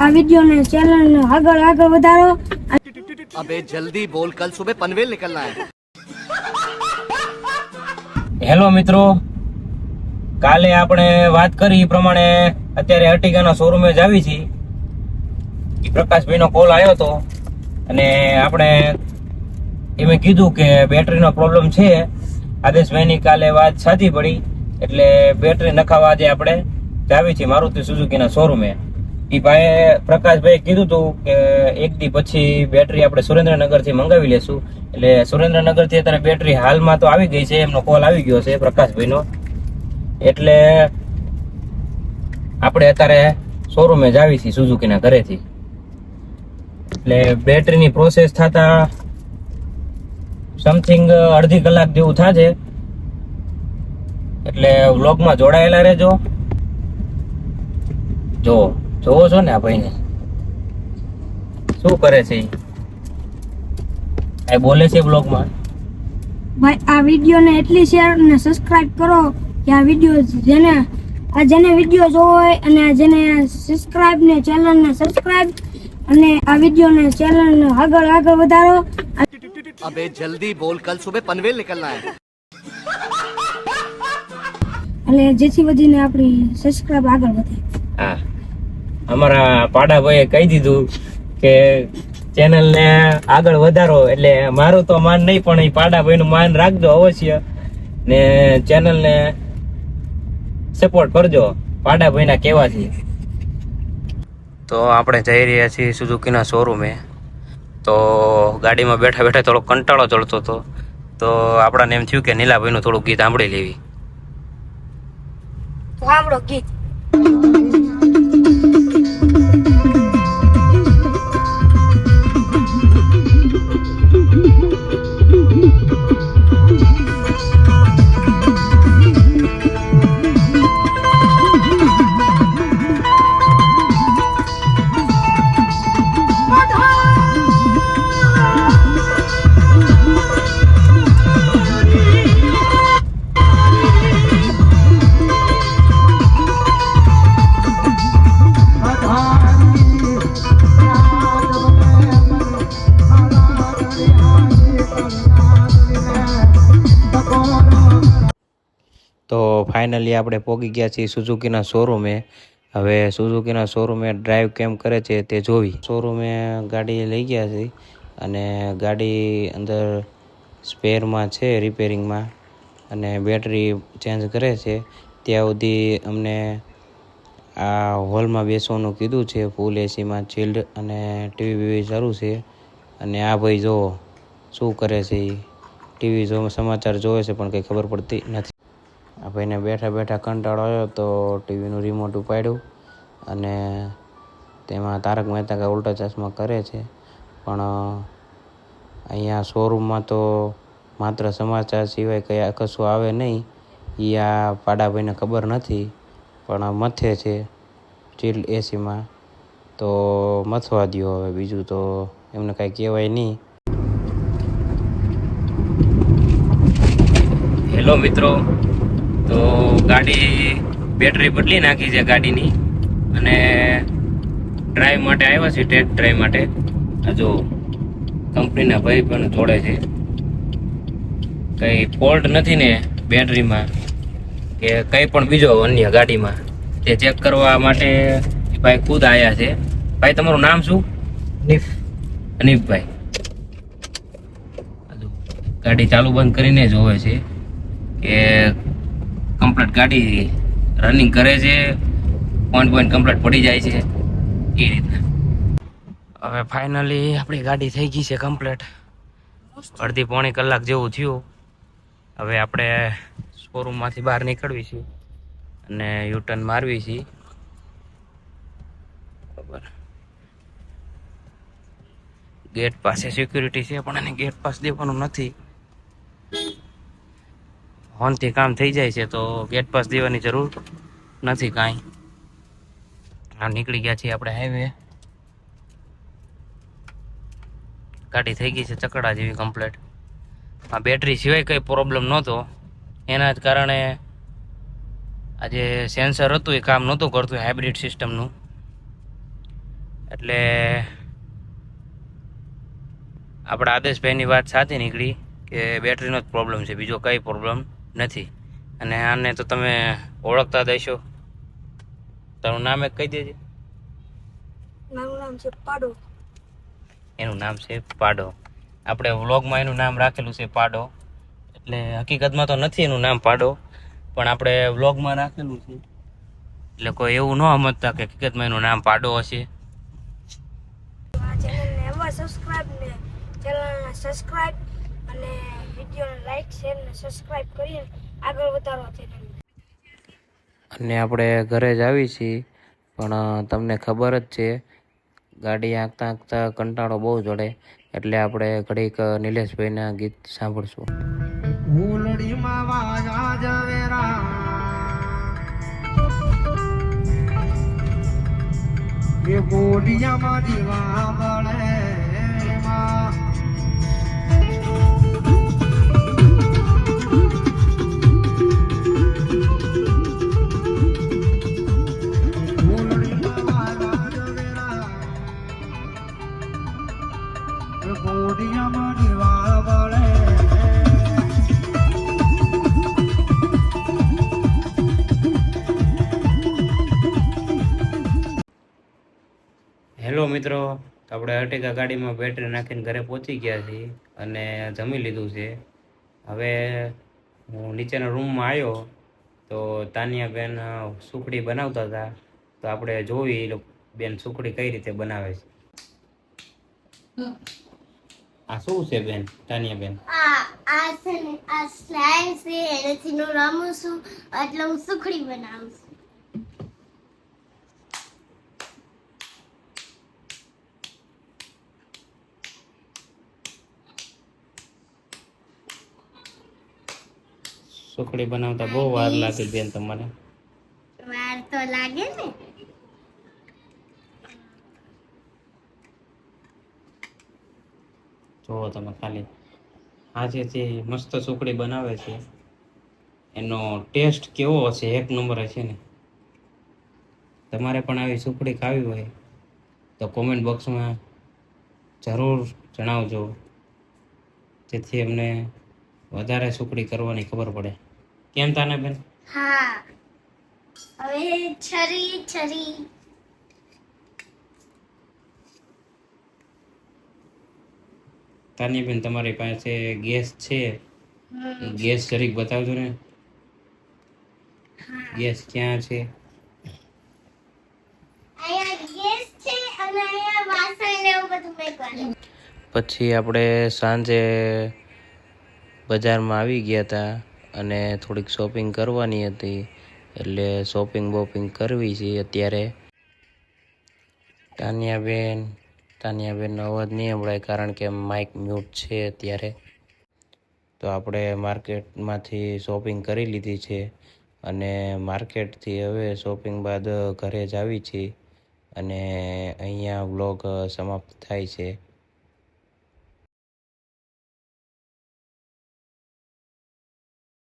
આ વિડિયો ને ચેનલ ને આગળ વધારો। अबे जल्दी बोल, कल सुबह पनवेल निकलना है। હેલો મિત્રો, કાલે આપણે વાત કરી એ પ્રમાણે અત્યારે અર્ટિગાના શોરૂમે જ આવી છીએ। પ્રકાશભાઈનો કોલ આવ્યો હતો અને આપણે એમે કીધું કે બેટરીનો પ્રોબ્લેમ છે। આદેશભાઈની કાલે વાત સાચી પડી, એટલે બેટરી નખાવા આજે આપણે જાવી છીએ મારુતિ સુઝુકીના શોરૂમે। એ ભાઈ પ્રકાશભાઈ કીધું હતું કે એક દી પછી બેટરી આપણે સુરેન્દ્રનગરથી મંગાવી લેશું। એટલે સુરેન્દ્રનગરથી અત્યારે બેટરી હાલમાં તો આવી ગઈ છે, એમનો કોલ આવી ગયો છે પ્રકાશભાઈનો। એટલે આપણે અત્યારે શોરૂમે જ આવી છીએ સુઝુકીના ઘરેથી। એટલે બેટરીની પ્રોસેસ થતા સમથિંગ અડધી કલાક જેવું થશે, એટલે વ્લોગમાં જોડાયેલા રહેજો। જોવો છો ને આ ભાઈને શું કરે છે, એ બોલે છે બ્લોગમાં। ભાઈ આ વિડિયો ને એટલી શેર અને સબસ્ક્રાઇબ કરો કે આ વિડિયો જેને વિડિયો જોવો હોય અને જેને સબસ્ક્રાઇબ ને ચેનલ ને સબસ્ક્રાઇબ અને આ વિડિયો ને ચેનલ ને આગળ વધારો। अबे जल्दी बोल, कल सुबह पनवेल निकलना है। એટલે જેથી વધીને આપણી સબસ્ક્રાઇબ આગળ વધે। હા, અમારા પાડાભાઈએ કહી દીધું કે ચેનલ ને આગળ વધારો, એટલે મારું તો માન નહીં પણ એ પાડાભાઈ નું માન રાખજો અવશ્ય, ને ચેનલ ને સપોર્ટ કરજો પાડાભાઈ ના કહેવાથી। તો આપણે જઈ રહ્યા છીએ સુઝુકીના શોરૂમે। તો ગાડીમાં બેઠા બેઠા થોડો કંટાળો ચડતો હતો, તો આપણાને એમ થયું કે નીલાભાઈનું થોડું ગીત સાંભળી લેવી। સાંભળો ગીત। તો ફાઇનલી આપણે પહોંચી ગયા છીએ સુઝુકીના શોરૂમે। હવે સુઝુકીના શોરૂમે ડ્રાઈવ કેમ કરે છે તે જોવી। શોરૂમે ગાડી લઈ ગયા છે અને ગાડી અંદર સ્પેરમાં છે, રિપેરિંગમાં, અને બેટરી ચેન્જ કરે છે। ત્યાં સુધી અમને આ હોલમાં બેસવાનું કીધું છે, ફૂલ એસીમાં ચિલ્ડ, અને ટીવી બીવી ચાલુ છે। અને આ ભાઈ જો શું કરે છે, ટીવી જો સમાચાર જોવે છે પણ કંઈ ખબર પડતી નથી। આ ભાઈને બેઠા બેઠા કંટાળો આવ્યો તો ટીવીનું રિમોટ ઉપાડ્યું અને તેમાં તારક મહેતા કા ઉલ્ટા ચશ્મા કરે છે। પણ અહીંયા શોરૂમમાં તો માત્ર સમાચાર સિવાય કંઈ કશું આવે નહીં, એ આ પાડાભાઈને ખબર નથી, પણ મથે છે ચિલ્ડ એસીમાં, તો મથવા દો। હવે બીજું તો એમને કાંઈ કહેવાય નહીં। હેલો મિત્રો, તો ગાડી બેટરી બદલી નાખી છે ગાડીની, અને ડ્રાઈવ માટે આવ્યા છે, ટેસ્ટ ડ્રાઈવ માટે। જો કંપનીના ભાઈ પણ જોડે છે, કંઈ ફોલ્ટ નથી ને બેટરીમાં કે કંઈ પણ બીજો અન્ય ગાડીમાં, તે ચેક કરવા માટે ભાઈ ખુદ આવ્યા છે। ભાઈ તમારું નામ શું? અનીફભાઈ। ગાડી ચાલુ બંધ કરીને જોવે છે કે કમ્પ્લીટ ગાડી રનિંગ કરે છે, પોઈન્ટ કમ્પ્લીટ પડી જાય છે, એ રીતના। હવે ફાઇનલી આપણી ગાડી થઈ ગઈ છે કમ્પ્લીટ, અડધી પોણી કલાક જેવું થયું। હવે આપણે શોરૂમમાંથી બહાર નીકળવી છીએ અને યુટર્ન મારવી છીએ, બરાબર। ગેટ પાસે સિક્યુરિટી છે પણ એને ગેટ પાસ દેવાનું નથી, હોનથી કામ થઈ જાય છે તો ગેટ પાસ દેવાની જરૂર નથી કાંઈ। આ નીકળી ગયા છીએ આપણે હાઈવે। ગાડી થઈ ગઈ છે ચકડા જેવી કમ્પ્લીટ। આ બેટરી સિવાય કંઈ પ્રોબ્લેમ નહોતો, એના જ કારણે આ જે સેન્સર હતું એ કામ નહોતું કરતું, હાઇબ્રિડ સિસ્ટમનું, એટલે આપણા આદેશભાઈની વાત સાચી નીકળી કે બેટરીનો જ પ્રોબ્લેમ છે, બીજો કંઈ પ્રોબ્લેમ નથી. અને આને તો તમે ઓળખતા દેશો. તારું નામ એક કહી દેજે. મારું નામ છે પાડો. એનું નામ છે પાડો. આપણે વ્લોગમાં એનું નામ રાખેલું છે પાડો, એટલે હકીકતમાં તો નથી એનું નામ પાડો, પણ આપણે વ્લોગમાં રાખેલું છે. એટલે કોઈ એવું ન સમજતા કે હકીકતમાં એનું નામ પાડો હશે. આ ચેનલને એવા સબસ્ક્રાઇબ ને ચેનલને સબસ્ક્રાઇબ અને વિડીયોને લાઈક શેર ને સબસ્ક્રાઇબ કરીને આગળ વધારો ચેનલ. અને આપણે ઘરે જ આવી છીએ, પણ તમને ખબર જ છે ગાડી આંકતા આંકતા કંટાળો બહુ ચડે, એટલે આપણે ઘડીક નિલેશભાઈના ગીત સાંભળશું. ઉલડીમાં વાજા જવેરા એ બોલિયામાં દીવા મળે બોલિયામાં દીવા મળે. હેલો મિત્રો, આપણે અર્ટિગા ગાડીમાં બેટરી નાખીને ઘરે પહોંચી ગયા છીએ અને જમી લીધું છે. હવે હું નીચેના રૂમમાં આવ્યો તો તાનિયાબેન સુખડી બનાવતા હતા, તો આપણે જોઈ બેન સુખડી કઈ રીતે બનાવે છે. આ શું છે બેન તાનિયાબેન? આ છે ને આ સ્લાઈમ છે, એનાથી હું રમું છું એટલે હું સુખડી બનાવું છું. સુખડી બનાવતા બહુ વાર લાગે બેન તમારે? વાર તો લાગે ને. જુઓ તમે ખાલી, આજે તે મસ્ત સુખડી બનાવે છે, એનો ટેસ્ટ કેવો હશે, એક નંબર હશે ને. તમારે પણ આવી સુખડી ખાવી હોય તો કોમેન્ટ બોક્સમાં જરૂર જણાવજો, જેથી અમને વધારે સુખડી કરવાની ખબર પડે. કેમ તાને બેન? હા, હવે છરી તાની બેન તમારી પાસે ગેસ છે? ગેસ જરીક બતાવજો ને. ગેસ ક્યાં છે? અહીંયા ગેસ છે અને અહીંયા વાસણ ને એવું બધું મેકવાનું. પછી આપણે સાંજે બજારમાં આવી ગયા હતા અને થોડીક શોપિંગ કરવાની હતી, એટલે શોપિંગ બોપિંગ કરવી છે અત્યારે. તાનિયાબેનનો અવાજ નહીં સંભળાય કારણ કે માઇક મ્યુટ છે અત્યારે. તો આપણે માર્કેટમાંથી શોપિંગ કરી લીધી છે અને માર્કેટથી હવે શોપિંગ બાદ ઘરે જ આવી છીએ અને અહીંયા વ્લોગ સમાપ્ત થાય છે.